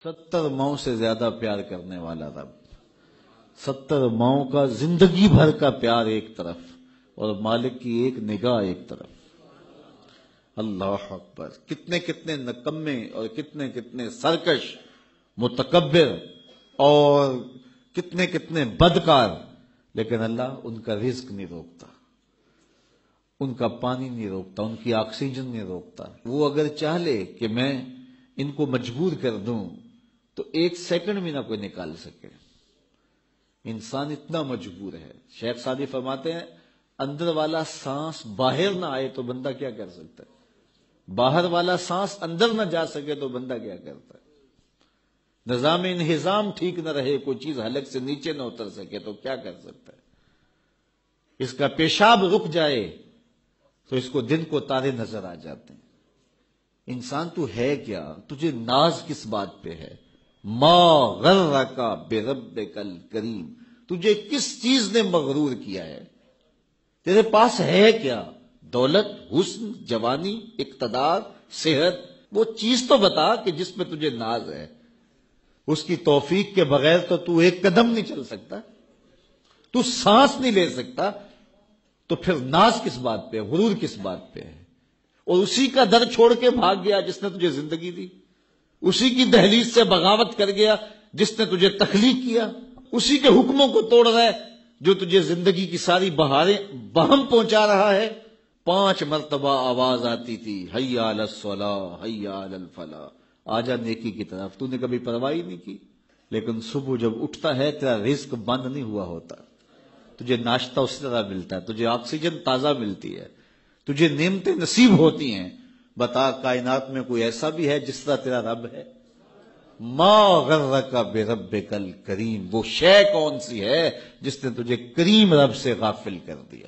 70 ماؤں سے زیادہ پیار کرنے والا رب، 70 ماؤں کا زندگی بھر کا پیار ایک طرف اور مالک کی ایک نگاہ ایک طرف۔ اللہ اکبر! کتنے کتنے نکمے اور کتنے کتنے سرکش، متکبر اور کتنے کتنے بدکار، لیکن اللہ ان کا رزق نہیں روکتا، ان کا پانی نہیں روکتا، ان کی آکسیجن نہیں روکتا۔ وہ اگر چاہ لے کہ میں ان کو مجبور کر دوں تو 1 سیکنڈ بھی نہ کوئی نکال سکے۔ انسان اتنا مجبور ہے۔ شیخ سعدی فرماتے ہیں اندر والا سانس باہر نہ آئے تو بندہ کیا کر سکتا ہے؟ باہر والا سانس اندر نہ جا سکے تو بندہ کیا کرتا ہے؟ نظام انہضام ٹھیک نہ رہے، کوئی چیز حلق سے نیچے نہ اتر سکے تو کیا کر سکتا ہے؟ اس کا پیشاب رک جائے تو اس کو دن کو تارے نظر آ جاتے ہیں۔ انسان تو ہے کیا؟ تجھے ناز کس بات پہ ہے؟ ما غرک بربک الکریم، تجھے کس چیز نے مغرور کیا ہے؟ تیرے پاس ہے کیا؟ دولت، حسن، جوانی، اقتدار، صحت، وہ چیز تو بتا کہ جس میں تجھے ناز ہے۔ اس کی توفیق کے بغیر تو ایک قدم نہیں چل سکتا، تو سانس نہیں لے سکتا، تو پھر ناز کس بات پہ ہے؟ غرور کس بات پہ ہے؟ اور اسی کا در چھوڑ کے بھاگ گیا جس نے تجھے زندگی دی، اسی کی دہلیز سے بغاوت کر گیا جس نے تجھے تخلیق کیا، اسی کے حکموں کو توڑ رہا ہے جو تجھے زندگی کی ساری بہاریں بہم پہنچا رہا ہے۔ 5 مرتبہ آواز آتی تھی، حی علی الصلاۃ، حی علی الفلاح، آجا نیکی کی طرف، تو نے کبھی پرواہ ہی نہیں کی۔ لیکن صبح جب اٹھتا ہے تیرا رزق بند نہیں ہوا ہوتا، تجھے ناشتہ اسی طرح ملتا ہے، تجھے آکسیجن تازہ ملتی ہے، تجھے نعمتیں نصیب ہوتی ہیں۔ بتا کائنات میں کوئی ایسا بھی ہے جس طرح تیرا رب ہے؟ ما غرک بربک الکریم، وہ شے کون سی ہے جس نے تجھے کریم رب سے غافل کر دیا؟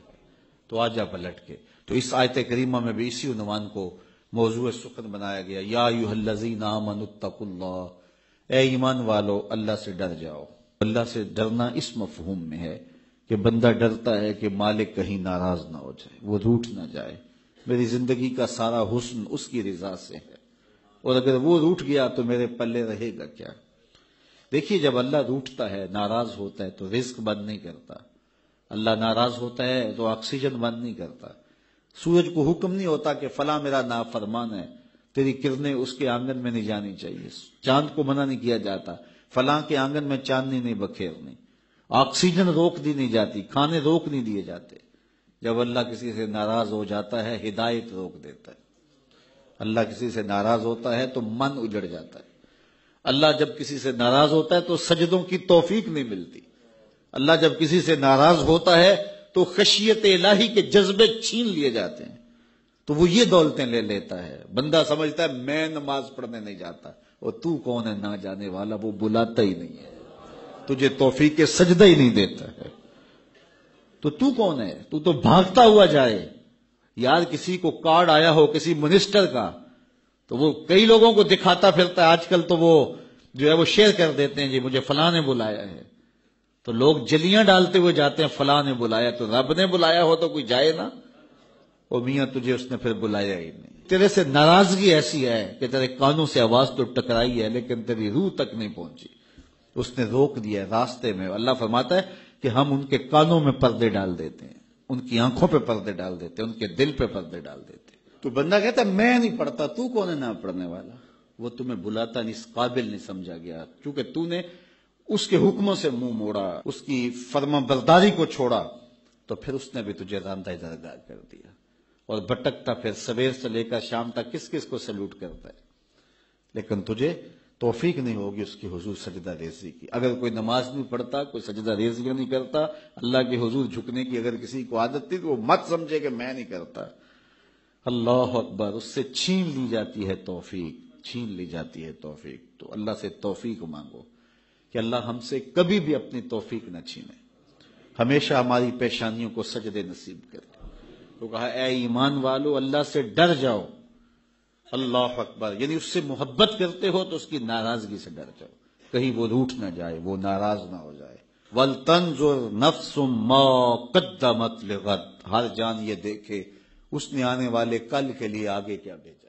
تو آجا پلٹ کے۔ تو اس آیت کریمہ میں بھی اسی عنوان کو موضوع سخن بنایا گیا، یا ایھا الذین آمنوا اتقوا اللہ، اے ایمان والو اللہ سے ڈر جاؤ۔ اللہ سے ڈرنا اس مفہوم میں ہے کہ بندہ ڈرتا ہے کہ مالک کہیں ناراض نہ ہو جائے، وہ روٹھ نہ جائے، میری زندگی کا سارا حسن اس کی رضا سے ہے، اور اگر وہ روٹھ گیا تو میرے پلے رہے گا کیا؟ دیکھیے جب اللہ روٹھتا ہے، ناراض ہوتا ہے تو رزق بند نہیں کرتا، اللہ ناراض ہوتا ہے تو آکسیجن بند نہیں کرتا، سورج کو حکم نہیں ہوتا کہ فلاں میرا نافرمان ہے، تیری کرنیں اس کے آنگن میں نہیں جانی چاہیے، چاند کو منع نہیں کیا جاتا فلاں کے آنگن میں چاندنی نہیں بکھیرنی، آکسیجن روک دی نہیں جاتی، کھانے روک نہیں دیے جاتے۔ جب اللہ کسی سے ناراض ہو جاتا ہے ہدایت روک دیتا ہے، اللہ کسی سے ناراض ہوتا ہے تو من اجڑ جاتا ہے، اللہ جب کسی سے ناراض ہوتا ہے تو سجدوں کی توفیق نہیں ملتی، اللہ جب کسی سے ناراض ہوتا ہے تو خشیت الہی کے جذبے چھین لیے جاتے ہیں، تو وہ یہ دولتیں لے لیتا ہے۔ بندہ سمجھتا ہے میں نماز پڑھنے نہیں جاتا، اور تو کون ہے نہ جانے والا، وہ بلاتا ہی نہیں ہے، تجھے توفیق سجدہ ہی نہیں دیتا ہے، تو کون ہے؟ تو بھاگتا ہوا جائے۔ یار کسی کو کارڈ آیا ہو کسی منسٹر کا تو وہ کئی لوگوں کو دکھاتا پھرتا ہے، آج کل تو وہ جو ہے وہ شیئر کر دیتے ہیں، جی مجھے فلاں نے بلایا ہے، تو لوگ جلیاں ڈالتے ہوئے جاتے ہیں، فلاں نے بلایا، تو رب نے بلایا ہو تو کوئی جائے نا؟ اور میاں تجھے اس نے پھر بلایا ہی نہیں، تیرے سے ناراضگی ایسی ہے کہ تیرے کانوں سے آواز تو ٹکرائی ہے لیکن تیری روح تک نہیں پہنچی، اس نے روک دیا ہے راستے میں۔ اللہ فرماتا ہے کہ ہم ان کے کانوں میں پردے ڈال دیتے ہیں، ان کی آنکھوں پہ پردے ڈال دیتے ہیں، ان کے دل پہ پردے ڈال دیتے ہیں۔ تو بندہ کہتا ہے میں نہیں پڑھتا، تو کون ہے نہ پڑھنے والا؟ وہ تمہیں بلاتا نہیں، اس قابل نہیں سمجھا گیا، کیونکہ تو نے اس کے حکموں سے منہ موڑا، اس کی فرما برداری کو چھوڑا، تو پھر اس نے بھی تجھے راندہ درگاہ کر دیا، اور بھٹکتا پھر سویر سے لے کر شام تک کس کس کو سلوٹ کرتا ہے، لیکن تجھے توفیق نہیں ہوگی اس کی حضور سجدہ ریزی کی۔ اگر کوئی نماز نہیں پڑھتا، کوئی سجدہ ریزی نہیں کرتا، اللہ کے حضور جھکنے کی اگر کسی کو عادت تھی تو وہ مت سمجھے کہ میں نہیں کرتا۔ اللہ اکبر! اس سے چھین لی جاتی ہے توفیق، چھین لی جاتی ہے توفیق۔ تو اللہ سے توفیق مانگو کہ اللہ ہم سے کبھی بھی اپنی توفیق نہ چھینے، ہمیشہ ہماری پیشانیوں کو سجدے نصیب کرے۔ تو کہا اے ایمان والو اللہ سے ڈر جاؤ، اللہ اکبر، یعنی اس سے محبت کرتے ہو تو اس کی ناراضگی سے ڈر جاؤ، کہیں وہ روٹھ نہ جائے، وہ ناراض نہ ہو جائے۔ وَلْتَنْظُرْ نَفْسٌ مَا قَدَّمَتْ لِغَدٍ، ہر جان یہ دیکھے اس نے آنے والے کل کے لیے آگے کیا بھیجا۔